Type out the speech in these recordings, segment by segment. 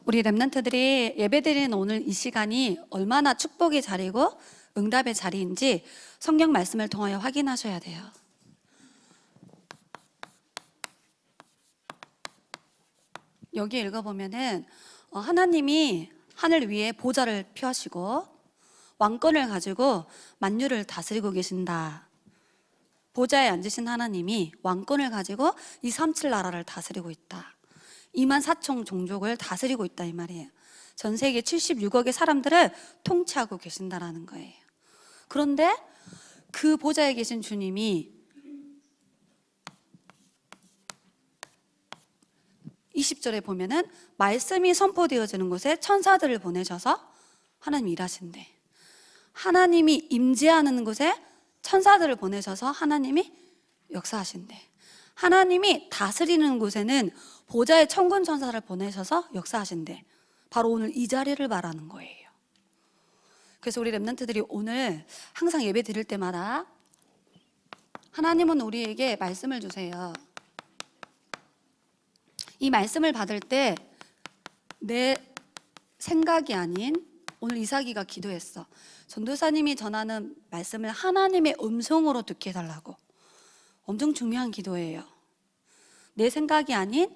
우리 랩런트들이 예배드리는 오늘 이 시간이 얼마나 축복의 자리고 응답의 자리인지 성경 말씀을 통하여 확인하셔야 돼요. 여기 읽어보면은 하나님이 하늘 위에 보좌를 펴시고 왕권을 가지고 만유를 다스리고 계신다. 보좌에 앉으신 하나님이 왕권을 가지고 이 37 나라를 다스리고 있다. 24,000 종족을 다스리고 있다 이 말이에요. 전 세계 76억의 사람들을 통치하고 계신다라는 거예요. 그런데 그 보좌에 계신 주님이 20절에 보면은 말씀이 선포되어지는 곳에 천사들을 보내셔서 하나님 일하신대. 하나님이 임재하는 곳에 천사들을 보내셔서 하나님이 역사하신대. 하나님이 다스리는 곳에는 보좌의 천군 천사를 보내셔서 역사하신대. 바로 오늘 이 자리를 말하는 거예요. 그래서 우리 랩런트들이 오늘 항상 예배 드릴 때마다 하나님은 우리에게 말씀을 주세요. 이 말씀을 받을 때 내 생각이 아닌, 오늘 이삭이가 기도했어. 전도사님이 전하는 말씀을 하나님의 음성으로 듣게 해달라고. 엄청 중요한 기도예요. 내 생각이 아닌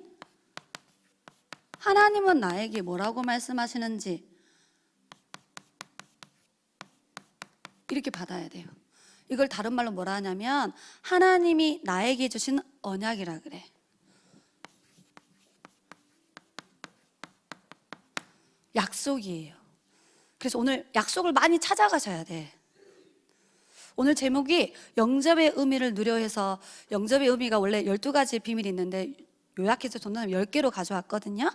하나님은 나에게 뭐라고 말씀하시는지 이렇게 받아야 돼요. 이걸 다른 말로 뭐라 하냐면 하나님이 나에게 주신 언약이라 그래. 약속이에요. 그래서 오늘 약속을 많이 찾아가셔야 돼. 오늘 제목이 영접의 의미를 누려해서, 영접의 의미가 원래 12가지 비밀이 있는데 요약해서 전도사님 10개로 가져왔거든요.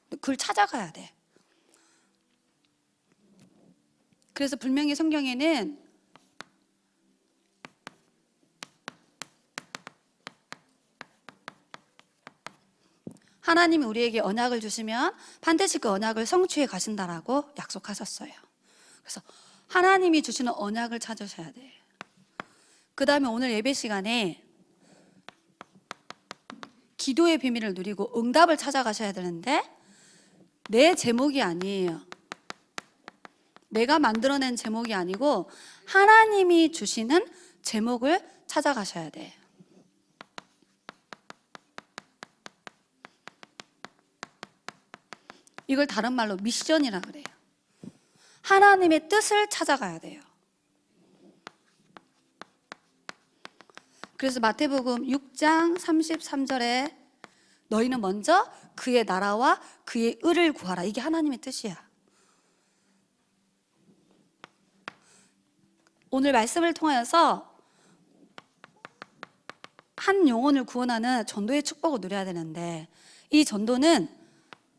그걸 찾아가야 돼. 그래서 분명히 성경에는 하나님이 우리에게 언약을 주시면 반드시 그 언약을 성취해 가신다라고 약속하셨어요. 그래서 하나님이 주시는 언약을 찾으셔야 돼. 그 다음에 오늘 예배 시간에 기도의 비밀을 누리고 응답을 찾아가셔야 되는데 내 제목이 아니에요. 내가 만들어낸 제목이 아니고 하나님이 주시는 제목을 찾아가셔야 돼. 이걸 다른 말로 미션이라 그래요. 하나님의 뜻을 찾아가야 돼요. 그래서 마태복음 6장 33절에 너희는 먼저 그의 나라와 그의 의를 구하라. 이게 하나님의 뜻이야. 오늘 말씀을 통하여서 한 영혼을 구원하는 전도의 축복을 누려야 되는데 이 전도는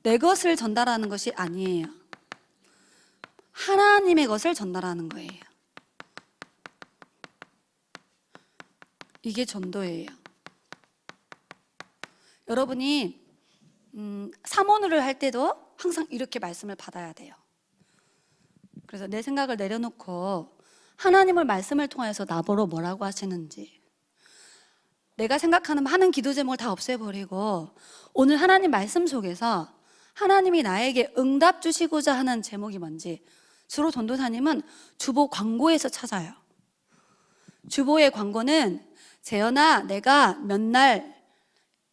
내 것을 전달하는 것이 아니에요. 하나님의 것을 전달하는 거예요. 이게 전도예요. 여러분이 사모를 할 때도 항상 이렇게 말씀을 받아야 돼요. 그래서 내 생각을 내려놓고 하나님을 말씀을 통해서 나보러 뭐라고 하시는지, 내가 생각하는 많은 기도 제목을 다 없애버리고 오늘 하나님 말씀 속에서 하나님이 나에게 응답 주시고자 하는 제목이 뭔지, 주로 전도사님은 주보 광고에서 찾아요. 주보의 광고는 재현아, 내가 몇 날,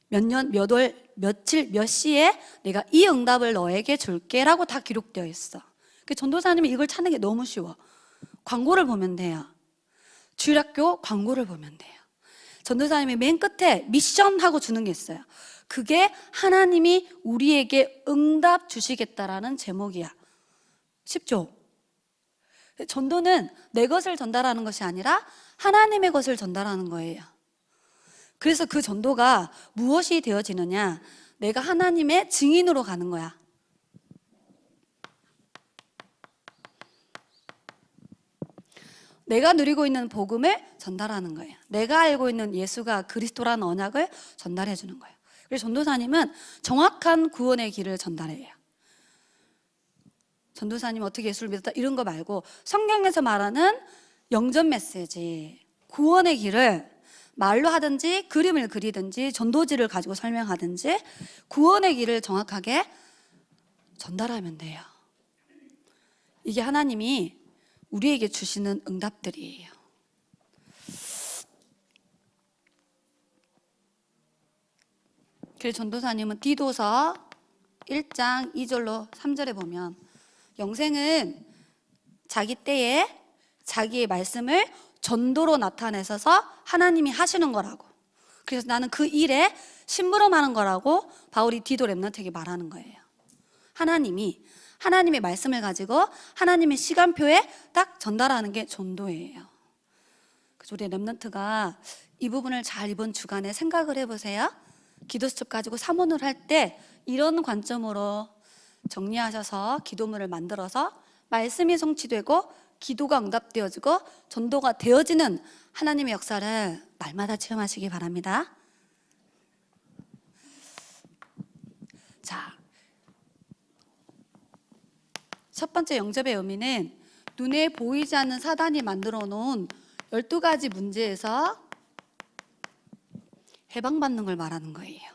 몇 년, 몇 월, 며칠, 몇 시에 내가 이 응답을 너에게 줄게 라고 다 기록되어 있어. 전도사님이 이걸 찾는 게 너무 쉬워. 광고를 보면 돼요. 주일학교 광고를 보면 돼요. 전도사님이 맨 끝에 미션 하고 주는 게 있어요. 그게 하나님이 우리에게 응답 주시겠다라는 제목이야. 쉽죠? 전도는 내 것을 전달하는 것이 아니라 하나님의 것을 전달하는 거예요. 그래서 그 전도가 무엇이 되어지느냐? 내가 하나님의 증인으로 가는 거야. 내가 누리고 있는 복음을 전달하는 거예요. 내가 알고 있는 예수가 그리스도라는 언약을 전달해 주는 거예요. 그래서 전도사님은 정확한 구원의 길을 전달해요. 전도사님 어떻게 예수를 믿었다 이런 거 말고 성경에서 말하는 영접 메시지, 구원의 길을 말로 하든지 그림을 그리든지 전도지를 가지고 설명하든지 구원의 길을 정확하게 전달하면 돼요. 이게 하나님이 우리에게 주시는 응답들이에요. 그래서 전도사님은 디도서 1장 2절로 3절에 보면 영생은 자기 때에 자기의 말씀을 전도로 나타내셔서 하나님이 하시는 거라고. 그래서 나는 그 일에 심부름하는 거라고 바울이 디도 렘넌트에게 말하는 거예요. 하나님이 하나님의 말씀을 가지고 하나님의 시간표에 딱 전달하는 게 전도예요. 그래서 우리 렘넌트가 이 부분을 잘 이번 주간에 생각을 해보세요. 기도 수첩 가지고 사모를 할 때 이런 관점으로 정리하셔서 기도문을 만들어서 말씀이 성취되고 기도가 응답되어지고 전도가 되어지는 하나님의 역사를 날마다 체험하시기 바랍니다. 자, 첫 번째 영접의 의미는 눈에 보이지 않는 사단이 만들어 놓은 12가지 문제에서 해방받는 걸 말하는 거예요.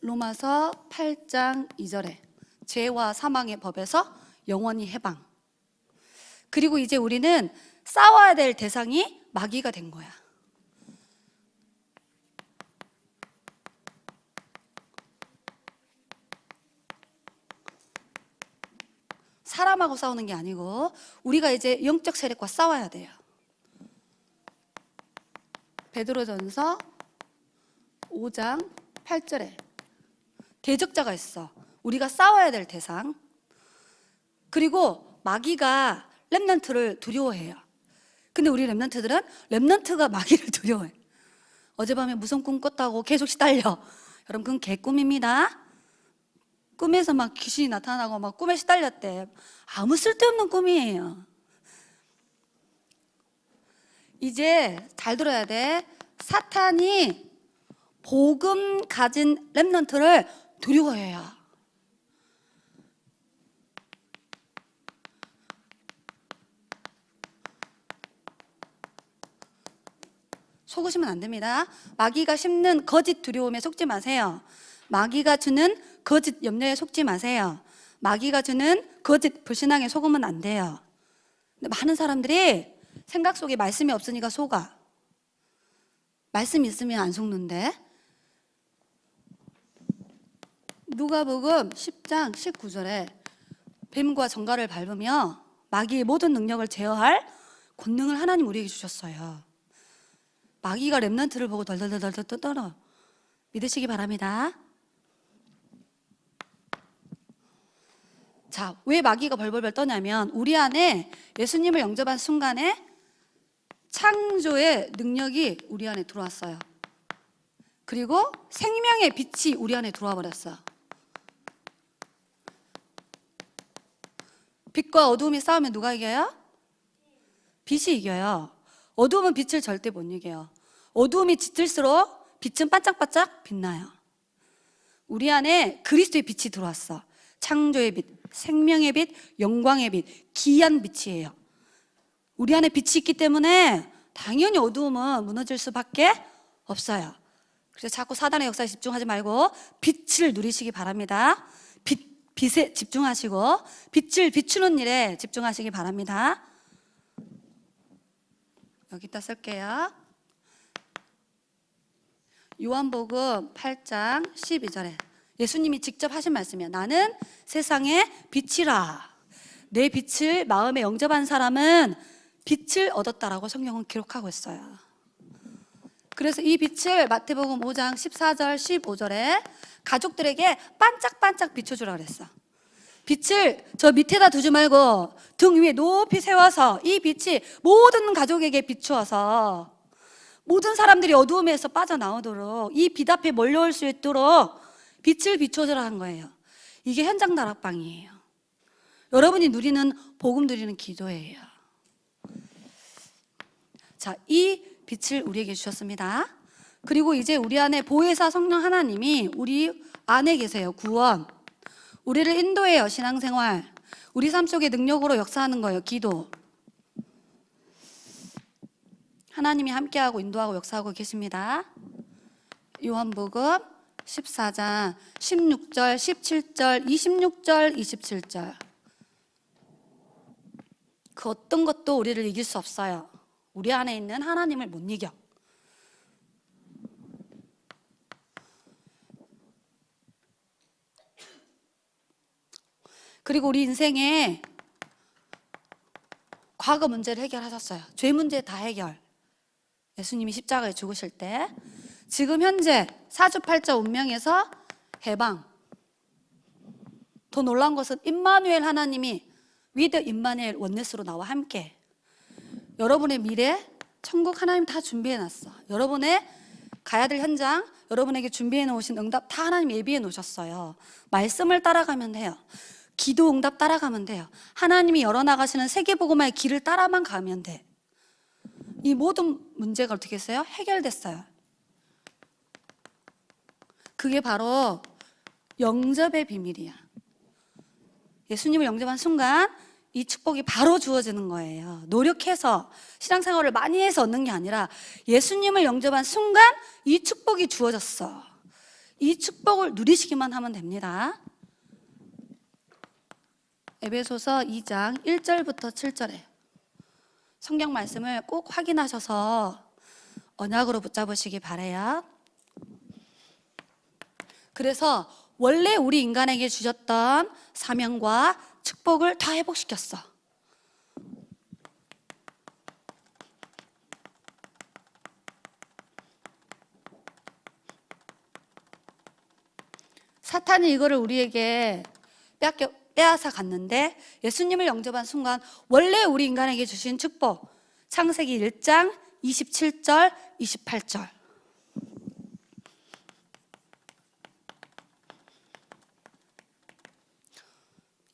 로마서 8장 2절에 죄와 사망의 법에서 영원히 해방. 그리고 이제 우리는 싸워야 될 대상이 마귀가 된 거야. 사람하고 싸우는 게 아니고 우리가 이제 영적 세력과 싸워야 돼요. 베드로전서 5장 8절에 대적자가 있어. 우리가 싸워야 될 대상. 그리고 마귀가 렘넌트를 두려워해요. 근데 우리 렘넌트들은 렘넌트가 마귀를 두려워해. 어젯밤에 무슨 꿈 꿨다고 계속 시달려. 여러분 그건 개꿈입니다. 꿈에서 막 귀신이 나타나고 막 꿈에 시달렸대. 아무 쓸데없는 꿈이에요. 이제 잘 들어야 돼. 사탄이 복음 가진 렘넌트를 두려워해요. 속으시면 안 됩니다. 마귀가 심는 거짓 두려움에 속지 마세요. 마귀가 주는 거짓 염려에 속지 마세요. 마귀가 주는 거짓 불신앙에 속으면 안 돼요. 근데 많은 사람들이 생각 속에 말씀이 없으니까 속아. 말씀이 있으면 안 속는데. 누가복음 10장 19절에 뱀과 정갈을 밟으며 마귀의 모든 능력을 제어할 권능을 하나님 우리에게 주셨어요. 마귀가 렘넌트를 보고 덜덜덜덜 떨어. 믿으시기 바랍니다. 자, 왜 마귀가 벌벌벌 떠냐면 우리 안에 예수님을 영접한 순간에 창조의 능력이 우리 안에 들어왔어요. 그리고 생명의 빛이 우리 안에 들어와 버렸어요. 빛과 어두움이 싸우면 누가 이겨요? 빛이 이겨요. 어두움은 빛을 절대 못 이겨요. 어두움이 짙을수록 빛은 반짝반짝 빛나요. 우리 안에 그리스도의 빛이 들어왔어. 창조의 빛, 생명의 빛, 영광의 빛, 귀한 빛이에요. 우리 안에 빛이 있기 때문에 당연히 어두움은 무너질 수밖에 없어요. 그래서 자꾸 사단의 역사에 집중하지 말고 빛을 누리시기 바랍니다. 빛에 집중하시고 빛을 비추는 일에 집중하시기 바랍니다. 여기다 쓸게요. 요한복음 8장 12절에 예수님이 직접 하신 말씀이에요. 나는 세상의 빛이라. 내 빛을 마음에 영접한 사람은 빛을 얻었다라고 성경은 기록하고 있어요. 그래서 이 빛을 마태복음 5장 14절 15절에 가족들에게 반짝반짝 비춰주라 그랬어. 빛을 저 밑에다 두지 말고 등 위에 높이 세워서 이 빛이 모든 가족에게 비추어서 모든 사람들이 어두움에서 빠져나오도록 이 빛 앞에 몰려올 수 있도록 빛을 비춰주라 한 거예요. 이게 현장 다락방이에요. 여러분이 누리는 복음 누리는 기도예요. 자, 이 빛을 우리에게 주셨습니다. 그리고 이제 우리 안에 보혜사 성령 하나님이 우리 안에 계세요. 구원. 우리를 인도해요. 신앙생활. 우리 삶 속에 능력으로 역사하는 거예요. 기도. 하나님이 함께하고 인도하고 역사하고 계십니다. 요한복음 14장 16절, 17절, 26절, 27절. 그 어떤 것도 우리를 이길 수 없어요. 우리 안에 있는 하나님을 못 이겨. 그리고 우리 인생에 과거 문제를 해결하셨어요. 죄 문제 다 해결. 예수님이 십자가에 죽으실 때 지금 현재 사주팔자 운명에서 해방. 더 놀라운 것은 임마누엘 하나님이 위드 임마누엘 원네스로 나와 함께 여러분의 미래 천국 하나님 다 준비해놨어. 여러분의 가야 될 현장, 여러분에게 준비해 놓으신 응답 다 하나님 예비해 놓으셨어요. 말씀을 따라가면 돼요. 기도 응답 따라가면 돼요. 하나님이 열어나가시는 세계복음화의 길을 따라만 가면 돼. 이 모든 문제가 어떻게 했어요? 해결됐어요. 그게 바로 영접의 비밀이야. 예수님을 영접한 순간 이 축복이 바로 주어지는 거예요. 노력해서 신앙생활을 많이 해서 얻는 게 아니라 예수님을 영접한 순간 이 축복이 주어졌어. 이 축복을 누리시기만 하면 됩니다. 에베소서 2장 1절부터 7절에 성경 말씀을 꼭 확인하셔서 언약으로 붙잡으시기 바라요. 그래서 원래 우리 인간에게 주셨던 사명과 축복을 다 회복시켰어. 사탄이 이거를 우리에게 빼앗아 갔는데 예수님을 영접한 순간 원래 우리 인간에게 주신 축복, 창세기 1장 27절, 28절.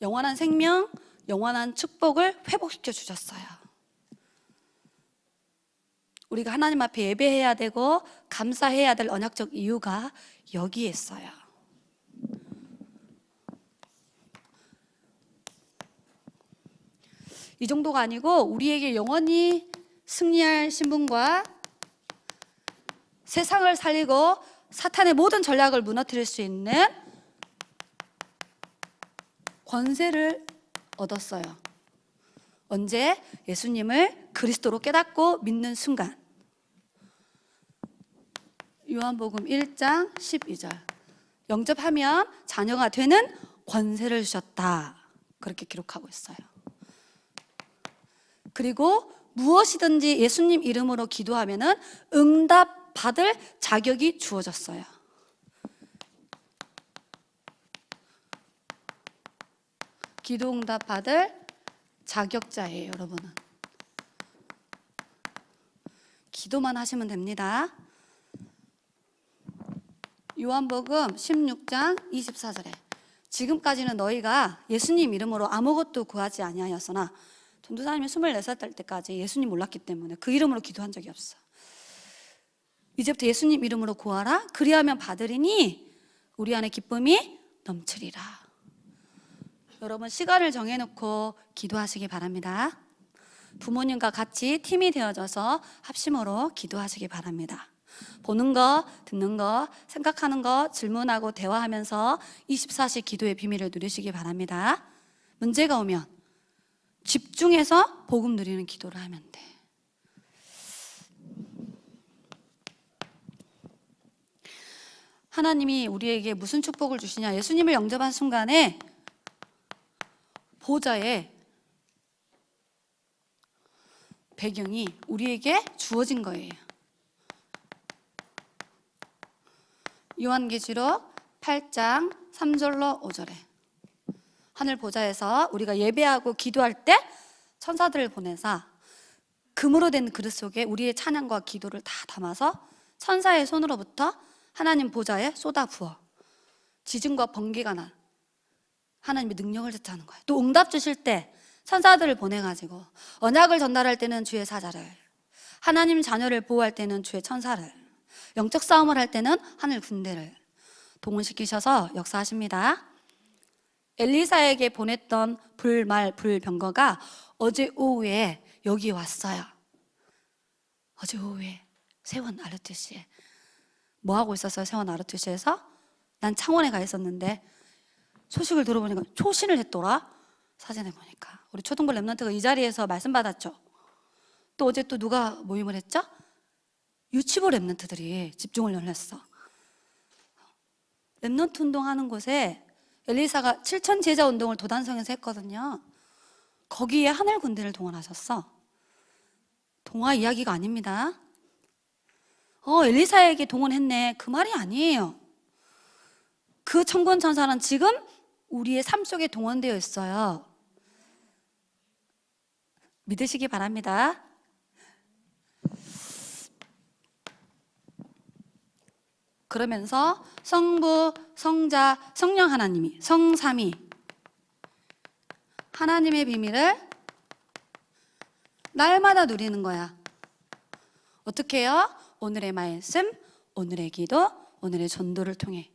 영원한 생명, 영원한 축복을 회복시켜 주셨어요. 우리가 하나님 앞에 예배해야 되고 감사해야 될 언약적 이유가 여기에 있어요. 이 정도가 아니고 우리에게 영원히 승리할 신분과 세상을 살리고 사탄의 모든 전략을 무너뜨릴 수 있는 권세를 얻었어요. 언제? 예수님을 그리스도로 깨닫고 믿는 순간. 요한복음 1장 12절. 영접하면 자녀가 되는 권세를 주셨다. 그렇게 기록하고 있어요. 그리고 무엇이든지 예수님 이름으로 기도하면은 응답 받을 자격이 주어졌어요. 기도 응답 받을 자격자예요, 여러분은. 기도만 하시면 됩니다. 요한복음 16장 24절에 지금까지는 너희가 예수님 이름으로 아무것도 구하지 아니하였으나 전도사님이 24살 때까지 예수님 몰랐기 때문에 그 이름으로 기도한 적이 없어. 이제부터 예수님 이름으로 구하라. 그리하면 받으리니 우리 안에 기쁨이 넘치리라. 여러분 시간을 정해놓고 기도하시기 바랍니다. 부모님과 같이 팀이 되어져서 합심으로 기도하시기 바랍니다. 보는 거, 듣는 거, 생각하는 거, 질문하고 대화하면서 24시 기도의 비밀을 누리시기 바랍니다. 문제가 오면 집중해서 복음 누리는 기도를 하면 돼. 하나님이 우리에게 무슨 축복을 주시냐? 예수님을 영접한 순간에 보좌의 배경이 우리에게 주어진 거예요. 요한계시록 8장 3절로 5절에 하늘 보좌에서 우리가 예배하고 기도할 때 천사들을 보내서 금으로 된 그릇 속에 우리의 찬양과 기도를 다 담아서 천사의 손으로부터 하나님 보좌에 쏟아 부어 지진과 번개가 나 하나님의 능력을 자처하는 거예요. 또 응답 주실 때 천사들을 보내가지고 언약을 전달할 때는 주의 사자를, 하나님 자녀를 보호할 때는 주의 천사를, 영적 싸움을 할 때는 하늘 군대를 동원시키셔서 역사하십니다. 엘리사에게 보냈던 불말 불병거가 어제 오후에 여기 왔어요. 어제 오후에 세원 아르테시에 뭐 하고 있었어요? 세원 아르투시에서? 난 창원에 가 있었는데 소식을 들어보니까 초신을 했더라. 사진에 보니까 우리 초등부 랩런트가 이 자리에서 말씀 받았죠. 또 어제 또 누가 모임을 했죠? 유치부 랩런트들이 집중을 열렸어. 랩런트 운동하는 곳에 엘리사가 7천 제자 운동을 도단성에서 했거든요. 거기에 하늘 군대를 동원하셨어. 동화 이야기가 아닙니다. 엘리사에게 동원했네, 그 말이 아니에요. 그 천군 천사는 지금 우리의 삶 속에 동원되어 있어요. 믿으시기 바랍니다. 그러면서 성부, 성자, 성령 하나님이, 성삼위 하나님의 비밀을 날마다 누리는 거야. 어떻게 해요? 오늘의 말씀, 오늘의 기도, 오늘의 전도를 통해.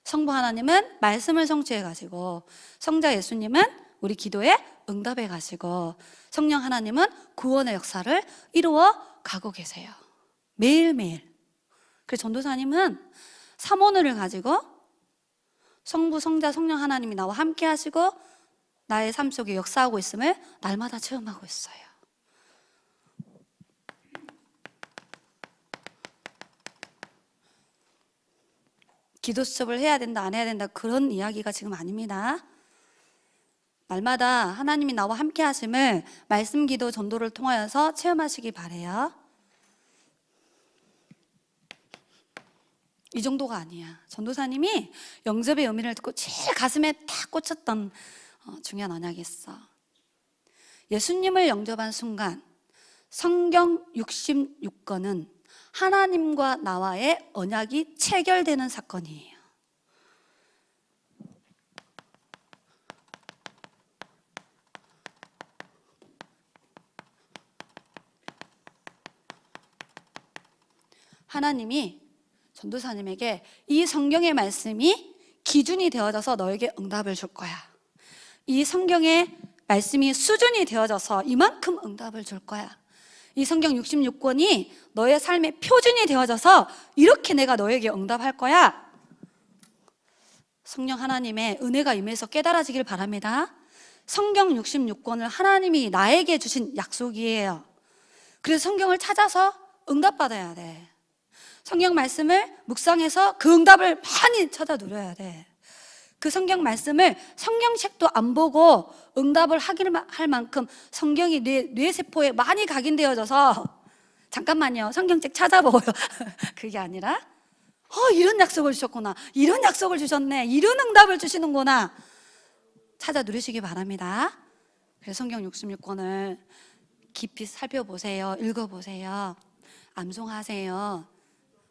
성부 하나님은 말씀을 성취해 가시고, 성자 예수님은 우리 기도에 응답해 가시고, 성령 하나님은 구원의 역사를 이루어 가고 계세요. 매일매일. 그래서 전도사님은 삼오늘을 가지고 성부, 성자, 성령 하나님이 나와 함께 하시고 나의 삶 속에 역사하고 있음을 날마다 체험하고 있어요. 기도 수첩을 해야 된다, 안 해야 된다, 그런 이야기가 지금 아닙니다. 날마다 하나님이 나와 함께 하심을 말씀, 기도, 전도를 통하여서 체험하시기 바래요. 이 정도가 아니야. 전도사님이 영접의 의미를 듣고 제일 가슴에 딱 꽂혔던 중요한 언약이 있어. 예수님을 영접한 순간 성경 66권은 하나님과 나와의 언약이 체결되는 사건이에요. 하나님이 전도사님에게 이 성경의 말씀이 기준이 되어져서 너에게 응답을 줄 거야. 이 성경의 말씀이 수준이 되어져서 이만큼 응답을 줄 거야. 이 성경 66권이 너의 삶의 표준이 되어져서 이렇게 내가 너에게 응답할 거야. 성령 하나님의 은혜가 임해서 깨달아지길 바랍니다. 성경 66권을 하나님이 나에게 주신 약속이에요. 그래서 성경을 찾아서 응답받아야 돼. 성경 말씀을 묵상해서 그 응답을 많이 찾아 누려야 돼. 그 성경 말씀을 성경책도 안 보고 응답을 할 만큼 성경이 뇌세포에 많이 각인되어져서 잠깐만요, 성경책 찾아보고요. 그게 아니라 이런 약속을 주셨구나, 이런 약속을 주셨네, 이런 응답을 주시는구나 찾아 누리시기 바랍니다. 그래서 성경 66권을 깊이 살펴보세요. 읽어보세요. 암송하세요.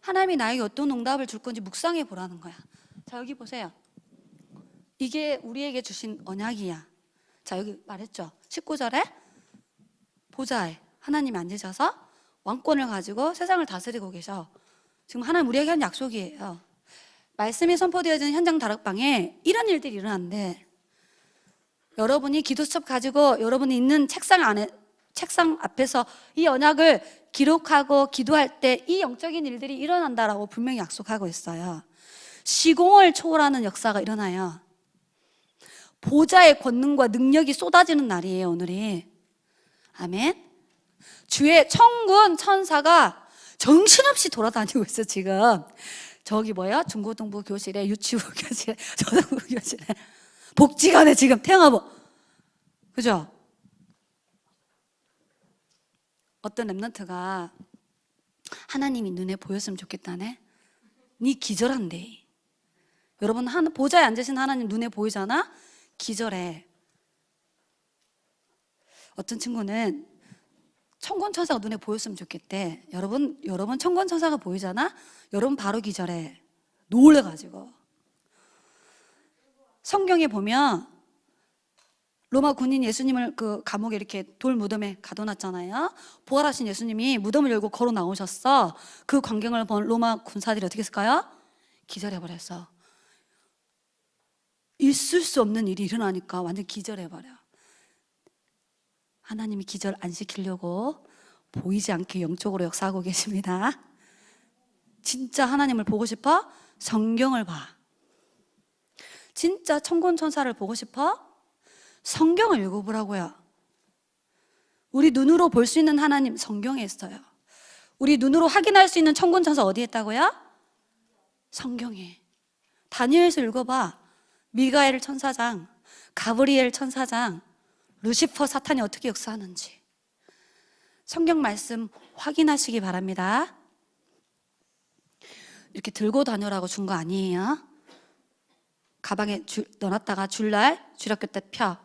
하나님이 나에게 어떤 응답을 줄 건지 묵상해 보라는 거야. 자, 여기 보세요. 이게 우리에게 주신 언약이야. 자, 여기 말했죠. 19절에 보좌에 하나님이 앉으셔서 왕권을 가지고 세상을 다스리고 계셔. 지금 하나님 우리에게 한 약속이에요. 말씀이 선포되어지는 현장 다락방에 이런 일들이 일어난대. 여러분이 기도수첩 가지고 여러분이 있는 책상 앞에서 이 언약을 기록하고 기도할 때 이 영적인 일들이 일어난다라고 분명히 약속하고 있어요. 시공을 초월하는 역사가 일어나요. 보좌의 권능과 능력이 쏟아지는 날이에요, 오늘이. 아멘. 주의 천군 천사가 정신없이 돌아다니고 있어, 지금. 저기 뭐야? 중고등부 교실에, 유치부 교실에, 초등부 교실에, 복지관에 지금 태영아부. 그죠? 어떤 랩런트가 하나님이 눈에 보였으면 좋겠다네. 네 기절한대. 여러분, 보좌에 앉으신 하나님 눈에 보이잖아? 기절해. 어떤 친구는 천군천사가 눈에 보였으면 좋겠대. 여러분 천군천사가 보이잖아? 여러분 바로 기절해. 놀래가지고. 성경에 보면 로마 군인 예수님을 그 감옥에 이렇게 돌 무덤에 가둬놨잖아요. 부활하신 예수님이 무덤을 열고 걸어 나오셨어. 그 광경을 본 로마 군사들이 어떻게 했을까요? 기절해버렸어. 있을 수 없는 일이 일어나니까 완전 기절해버려. 하나님이 기절 안 시키려고 보이지 않게 영적으로 역사하고 계십니다. 진짜 하나님을 보고 싶어? 성경을 봐. 진짜 천군천사를 보고 싶어? 성경을 읽어보라고요. 우리 눈으로 볼 수 있는 하나님 성경에 있어요. 우리 눈으로 확인할 수 있는 천군천사 어디에 있다고요? 성경에. 다니엘서 읽어봐. 미가엘 천사장, 가브리엘 천사장, 루시퍼 사탄이 어떻게 역사하는지 성경 말씀 확인하시기 바랍니다. 이렇게 들고 다녀라고 준 거 아니에요. 가방에 넣어놨다가 줄날 주력교 때 펴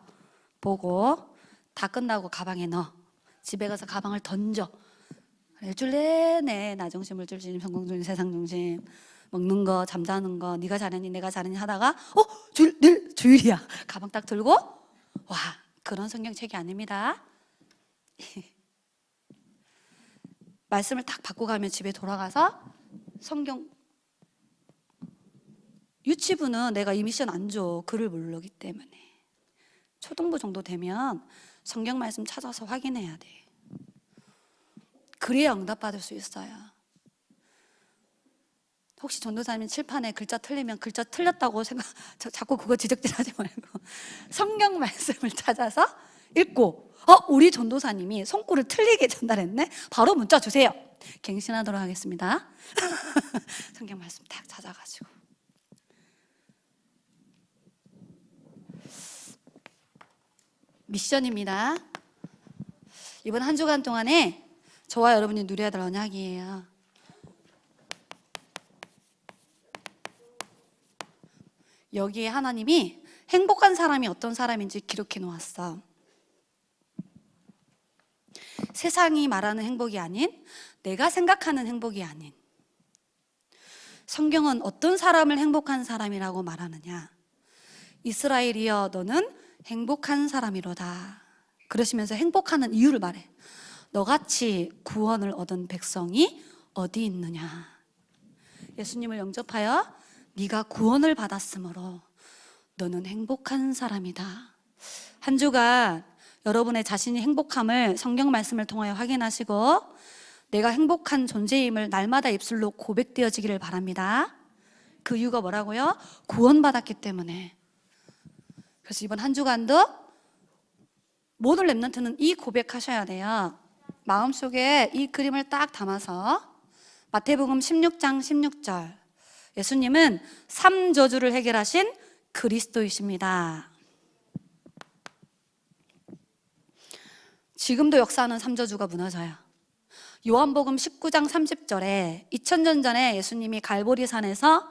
보고 다 끝나고 가방에 넣어. 집에 가서 가방을 던져. 일주일 내내 나중심, 물중심, 성공중심, 세상중심, 먹는 거, 잠자는 거, 네가 잘하니 내가 잘하니 하다가 내일 주일이야. 가방 딱 들고 와, 그런 성경책이 아닙니다. 말씀을 딱 받고 가면 집에 돌아가서 성경, 유치부는 내가 이 미션 안 줘. 글을 모르기 때문에. 초등부 정도 되면 성경 말씀 찾아서 확인해야 돼. 그래야 응답받을 수 있어요. 혹시 전도사님이 칠판에 글자 틀리면 글자 틀렸다고 자꾸 그거 지적질하지 말고 성경 말씀을 찾아서 읽고 우리 전도사님이 손글을 틀리게 전달했네? 바로 문자 주세요. 갱신하도록 하겠습니다. 성경 말씀 딱 찾아가지고. 미션입니다. 이번 한 주간 동안에 저와 여러분이 누려야 될 언약이에요. 여기에 하나님이 행복한 사람이 어떤 사람인지 기록해 놓았어. 세상이 말하는 행복이 아닌, 내가 생각하는 행복이 아닌. 성경은 어떤 사람을 행복한 사람이라고 말하느냐? 이스라엘이여 너는 행복한 사람이로다. 그러시면서 행복하는 이유를 말해. 너같이 구원을 얻은 백성이 어디 있느냐? 예수님을 영접하여 네가 구원을 받았으므로 너는 행복한 사람이다. 한 주간 여러분의 자신이 행복함을 성경 말씀을 통하여 확인하시고 내가 행복한 존재임을 날마다 입술로 고백되어지기를 바랍니다. 그 이유가 뭐라고요? 구원받았기 때문에. 그래서 이번 한 주간도 모든 렘넌트는 이 고백하셔야 돼요. 마음속에 이 그림을 딱 담아서 마태복음 16장 16절, 예수님은 3저주를 해결하신 그리스도이십니다. 지금도 역사하는 3저주가 무너져요. 요한복음 19장 30절에 2000년 전에 예수님이 갈보리산에서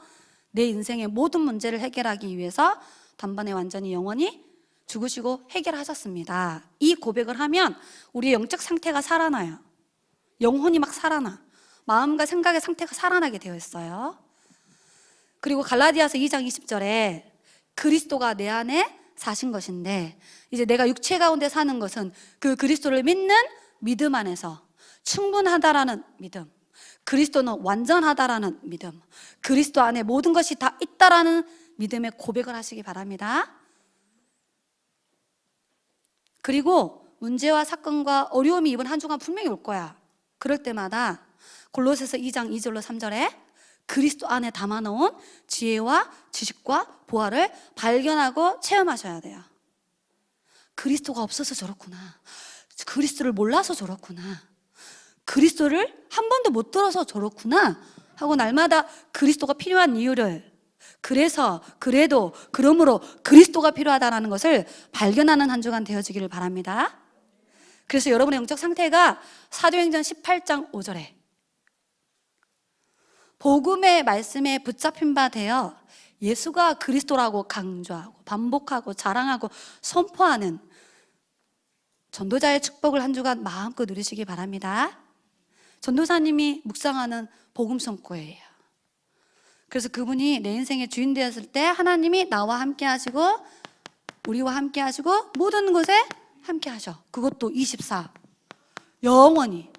내 인생의 모든 문제를 해결하기 위해서 단번에 완전히 영원히 죽으시고 해결하셨습니다. 이 고백을 하면 우리의 영적 상태가 살아나요. 영혼이 막 살아나. 마음과 생각의 상태가 살아나게 되어 있어요. 그리고 갈라디아서 2장 20절에 그리스도가 내 안에 사신 것인데 이제 내가 육체 가운데 사는 것은 그 그리스도를 믿는 믿음 안에서 충분하다라는 믿음, 그리스도는 완전하다라는 믿음, 그리스도 안에 모든 것이 다 있다라는 믿음의 고백을 하시기 바랍니다. 그리고 문제와 사건과 어려움이 이번 한 주간 분명히 올 거야. 그럴 때마다 골로새서 2장 2절로 3절에 그리스도 안에 담아놓은 지혜와 지식과 보화를 발견하고 체험하셔야 돼요. 그리스도가 없어서 저렇구나. 그리스도를 몰라서 저렇구나. 그리스도를 한 번도 못 들어서 저렇구나 하고 날마다 그리스도가 필요한 이유를, 그래서, 그래도, 그러므로 그리스도가 필요하다는 것을 발견하는 한 주간 되어지기를 바랍니다. 그래서 여러분의 영적 상태가 사도행전 18장 5절에 복음의 말씀에 붙잡힌 바 되어 예수가 그리스도라고 강조하고 반복하고 자랑하고 선포하는 전도자의 축복을 한 주간 마음껏 누리시기 바랍니다. 전도사님이 묵상하는 복음 선포예요. 그래서 그분이 내 인생의 주인 되었을 때 하나님이 나와 함께 하시고 우리와 함께 하시고 모든 곳에 함께 하셔. 그것도 24 영원히.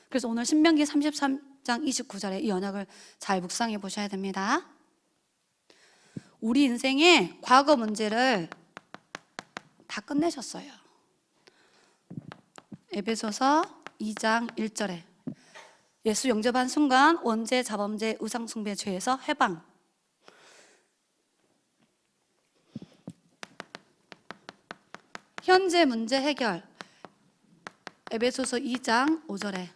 그래서 오늘 신명기 33장 29절에 이 언약을 잘 묵상해 보셔야 됩니다. 우리 인생의 과거 문제를 다 끝내셨어요. 에베소서 2장 1절에 예수 영접한 순간 원죄, 자범죄, 우상숭배 죄에서 해방. 현재 문제 해결. 에베소서 2장 5절에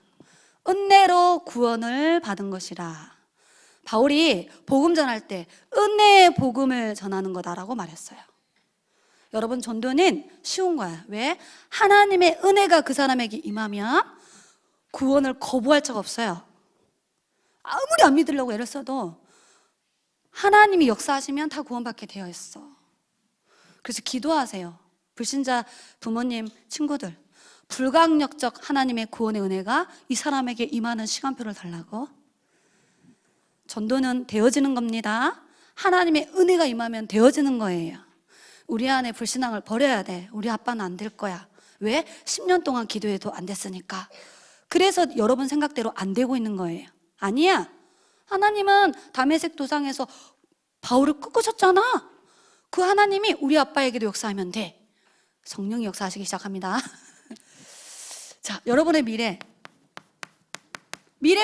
은혜로 구원을 받은 것이라. 바울이 복음 전할 때 은혜의 복음을 전하는 거다라고 말했어요. 여러분, 전도는 쉬운 거야. 왜? 하나님의 은혜가 그 사람에게 임하면 구원을 거부할 자가 없어요. 아무리 안 믿으려고 애를 써도 하나님이 역사하시면 다 구원받게 되어 있어. 그래서 기도하세요. 불신자 부모님, 친구들, 불강력적 하나님의 구원의 은혜가 이 사람에게 임하는 시간표를 달라고. 전도는 되어지는 겁니다. 하나님의 은혜가 임하면 되어지는 거예요. 우리 안에 불신앙을 버려야 돼. 우리 아빠는 안 될 거야. 왜? 10년 동안 기도해도 안 됐으니까. 그래서 여러분 생각대로 안 되고 있는 거예요. 아니야. 하나님은 다메섹 도상에서 바울을 끄꾸셨잖아. 그 하나님이 우리 아빠에게도 역사하면 돼. 성령이 역사하시기 시작합니다. 자, 여러분의 미래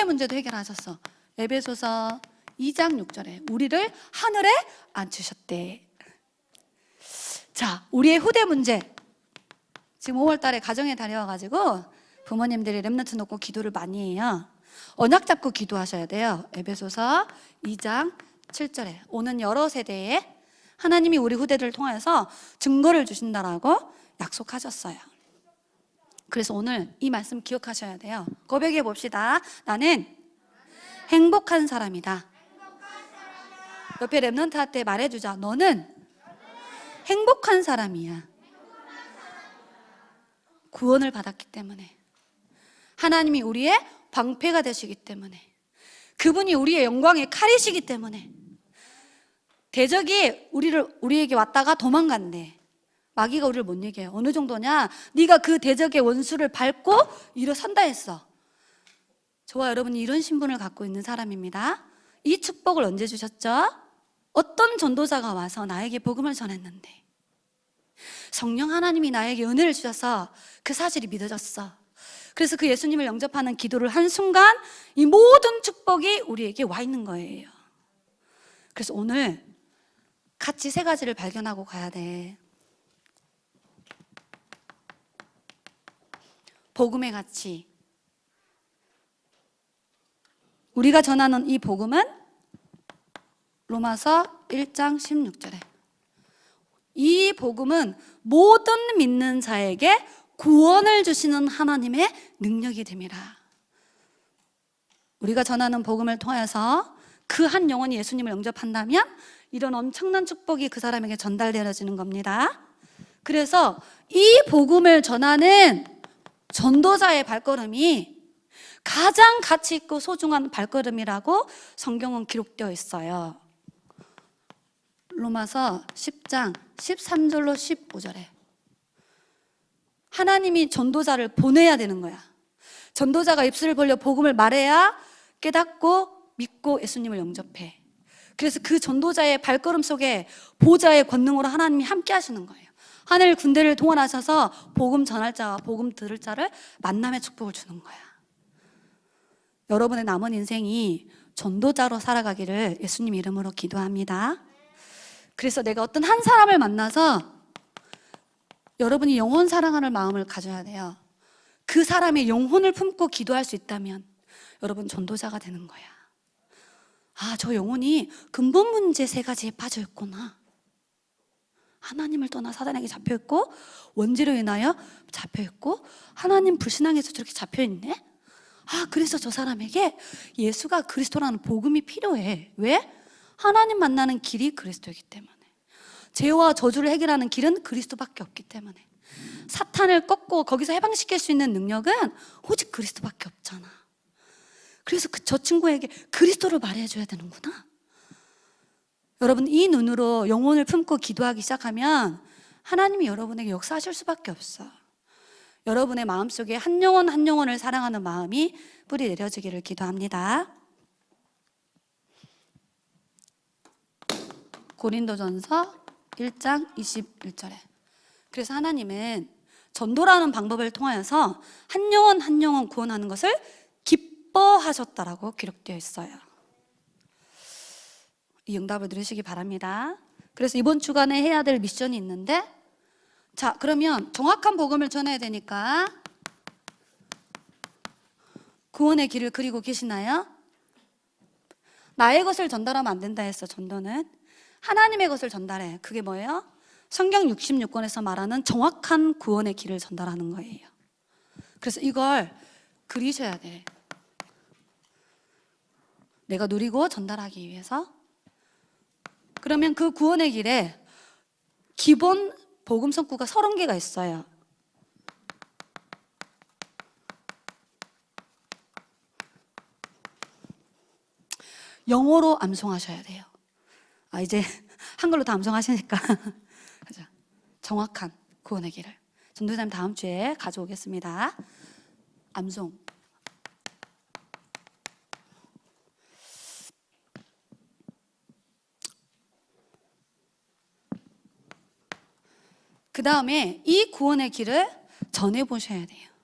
문제도 해결하셨어. 에베소서 2장 6절에 우리를 하늘에 앉히셨대. 자, 우리의 후대 문제. 지금 5월 달에 가정의 달이 와가지고 부모님들이 렘넌트 놓고 기도를 많이 해요. 언약 잡고 기도하셔야 돼요. 에베소서 2장 7절에 오는 여러 세대에 하나님이 우리 후대들을 통해서 증거를 주신다라고 약속하셨어요. 그래서 오늘 이 말씀 기억하셔야 돼요. 고백해 봅시다. 나는 행복한 사람이다. 옆에 렘넌트한테 말해주자. 너는 행복한 사람이야. 구원을 받았기 때문에, 하나님이 우리의 방패가 되시기 때문에, 그분이 우리의 영광의 칼이시기 때문에. 대적이 우리에게 왔다가 도망간대. 마귀가 우리를 못 이겨요. 어느 정도냐? 네가 그 대적의 원수를 밟고 일어선다 했어. 저와 여러분이 이런 신분을 갖고 있는 사람입니다. 이 축복을 언제 주셨죠? 어떤 전도자가 와서 나에게 복음을 전했는데 성령 하나님이 나에게 은혜를 주셔서 그 사실이 믿어졌어. 그래서 그 예수님을 영접하는 기도를 한 순간 이 모든 축복이 우리에게 와 있는 거예요. 그래서 오늘 같이 세 가지를 발견하고 가야 돼. 복음의 가치. 우리가 전하는 이 복음은 로마서 1장 16절에 이 복음은 모든 믿는 자에게 구원을 주시는 하나님의 능력이 됨이라. 우리가 전하는 복음을 통해서 그 한 영혼이 예수님을 영접한다면 이런 엄청난 축복이 그 사람에게 전달되어지는 겁니다. 그래서 이 복음을 전하는 전도자의 발걸음이 가장 가치 있고 소중한 발걸음이라고 성경은 기록되어 있어요. 로마서 10장 13절로 15절에 하나님이 전도자를 보내야 되는 거야. 전도자가 입술을 벌려 복음을 말해야 깨닫고 믿고 예수님을 영접해. 그래서 그 전도자의 발걸음 속에 보좌의 권능으로 하나님이 함께 하시는 거예요. 하늘 군대를 동원하셔서 복음 전할 자와 복음 들을 자를 만남의 축복을 주는 거야. 여러분의 남은 인생이 전도자로 살아가기를 예수님 이름으로 기도합니다. 그래서 내가 어떤 한 사람을 만나서 여러분이 영혼 사랑하는 마음을 가져야 돼요. 그 사람의 영혼을 품고 기도할 수 있다면 여러분 전도자가 되는 거야. 아, 저 영혼이 근본 문제 3가지에 빠져 있구나. 하나님을 떠나 사단에게 잡혀 있고, 원죄로 인하여 잡혀 있고, 하나님 불신앙에서 저렇게 잡혀 있네. 아, 그래서 저 사람에게 예수가 그리스도라는 복음이 필요해. 왜? 하나님 만나는 길이 그리스도이기 때문에. 죄와 저주를 해결하는 길은 그리스도밖에 없기 때문에. 사탄을 꺾고 거기서 해방시킬 수 있는 능력은 오직 그리스도밖에 없잖아. 그래서 저 친구에게 그리스도를 말해줘야 되는구나. 여러분, 이 눈으로 영혼을 품고 기도하기 시작하면 하나님이 여러분에게 역사하실 수밖에 없어. 여러분의 마음속에 한 영혼 한 영혼을 사랑하는 마음이 뿌리 내려지기를 기도합니다. 고린도전서 1장 21절에 그래서 하나님은 전도라는 방법을 통하여서 한 영혼 한 영혼 구원하는 것을 기뻐하셨다라고 기록되어 있어요. 이 응답을 들으시기 바랍니다. 그래서 이번 주간에 해야 될 미션이 있는데, 자, 그러면 정확한 복음을 전해야 되니까 구원의 길을 그리고 계시나요? 나의 것을 전달하면 안 된다 했어. 전도는 하나님의 것을 전달해. 그게 뭐예요? 성경 66권에서 말하는 정확한 구원의 길을 전달하는 거예요. 그래서 이걸 그리셔야 돼. 내가 누리고 전달하기 위해서. 그러면 그 구원의 길에 기본 복음 성구가 30개가 있어요. 영어로 암송하셔야 돼요. 이제 한글로 다 암송하시니까 정확한 구원의 길을 전도사님 다음 주에 가져오겠습니다. 암송. 그 다음에 이 구원의 길을 전해보셔야 돼요.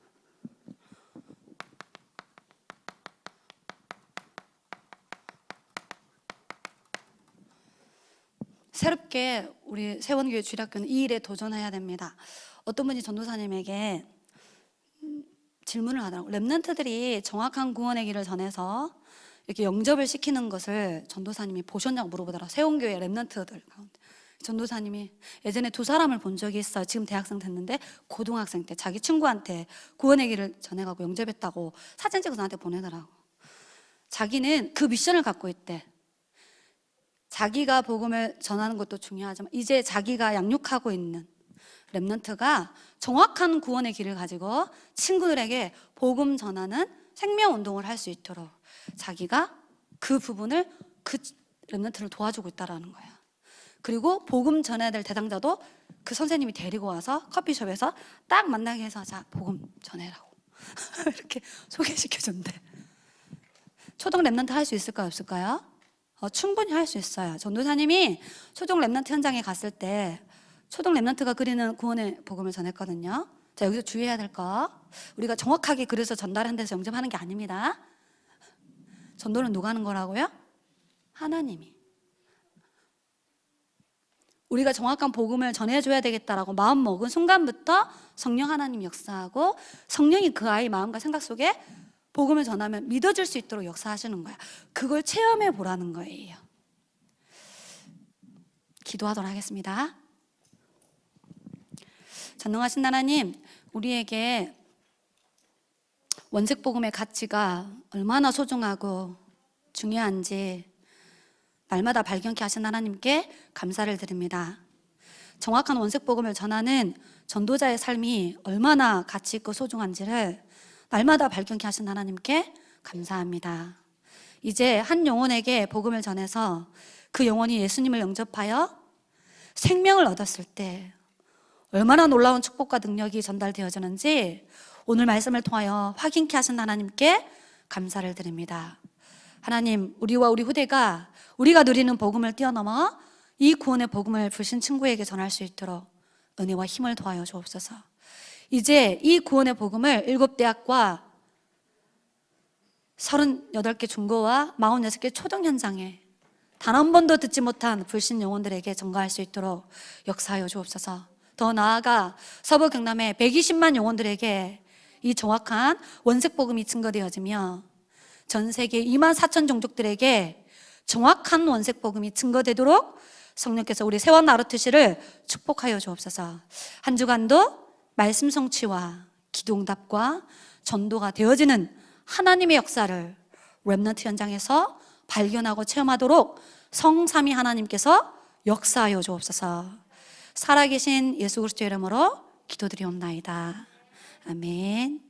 새롭게 우리 세원교회 주일학교는 이 일에 도전해야 됩니다. 어떤 분이 전도사님에게 질문을 하더라고요. 렘넌트들이 정확한 구원의 길을 전해서 이렇게 영접을 시키는 것을 전도사님이 보셨냐고 물어보더라고요. 세원교회 렘넌트들 가운데. 전도사님이 예전에 2사람을 본 적이 있어요. 지금 대학생 됐는데 고등학생 때 자기 친구한테 구원의 길을 전해가고 영접했다고 사진 찍어서 나한테 보내더라고. 자기는 그 미션을 갖고 있대. 자기가 복음을 전하는 것도 중요하지만 이제 자기가 양육하고 있는 렘넌트가 정확한 구원의 길을 가지고 친구들에게 복음 전하는 생명운동을 할 수 있도록 자기가 그 부분을 그 렘넌트를 도와주고 있다는 거야. 그리고 복음 전해야 될 대상자도 그 선생님이 데리고 와서 커피숍에서 딱 만나게 해서 자, 복음 전해라고 이렇게 소개시켜준대. 초등 렘넌트 할 수 있을까요? 없을까요? 충분히 할 수 있어요. 전도사님이 초등 렘넌트 현장에 갔을 때 초등 렘넌트가 그리는 구원의 복음을 전했거든요. 자, 여기서 주의해야 될 거, 우리가 정확하게 그려서 전달한 데서 영접하는 게 아닙니다. 전도는 누가 하는 거라고요? 하나님이. 우리가 정확한 복음을 전해줘야 되겠다라고 마음 먹은 순간부터 성령 하나님 역사하고 성령이 그 아이 마음과 생각 속에 복음을 전하면 믿어질 수 있도록 역사하시는 거야. 그걸 체험해 보라는 거예요. 기도하도록 하겠습니다. 전능하신 하나님, 우리에게 원색 복음의 가치가 얼마나 소중하고 중요한지 날마다 발견케 하신 하나님께 감사를 드립니다. 정확한 원색 복음을 전하는 전도자의 삶이 얼마나 가치 있고 소중한지를 날마다 발견케 하신 하나님께 감사합니다. 이제 한 영혼에게 복음을 전해서 그 영혼이 예수님을 영접하여 생명을 얻었을 때 얼마나 놀라운 축복과 능력이 전달되어지는지 오늘 말씀을 통하여 확인케 하신 하나님께 감사를 드립니다. 하나님, 우리와 우리 후대가 우리가 누리는 복음을 뛰어넘어 이 구원의 복음을 불신 친구에게 전할 수 있도록 은혜와 힘을 더하여 주옵소서. 이제 이 구원의 복음을 7대학과 38개 중고와 46개 초등 현장에 단 한 번도 듣지 못한 불신 영혼들에게 전가할 수 있도록 역사하여 주옵소서. 더 나아가 서부 경남의 120만 영혼들에게 이 정확한 원색 복음이 증거되어지며 전 세계 2만 4천 종족들에게 정확한 원색 복음이 증거되도록 성령께서 우리 세원 나루트시를 축복하여 주옵소서. 한 주간도 말씀 성취와 기도응답과 전도가 되어지는 하나님의 역사를 렘넌트 현장에서 발견하고 체험하도록 성삼위 하나님께서 역사하여 주옵소서. 살아계신 예수 그리스도의 이름으로 기도드리옵나이다. 아멘.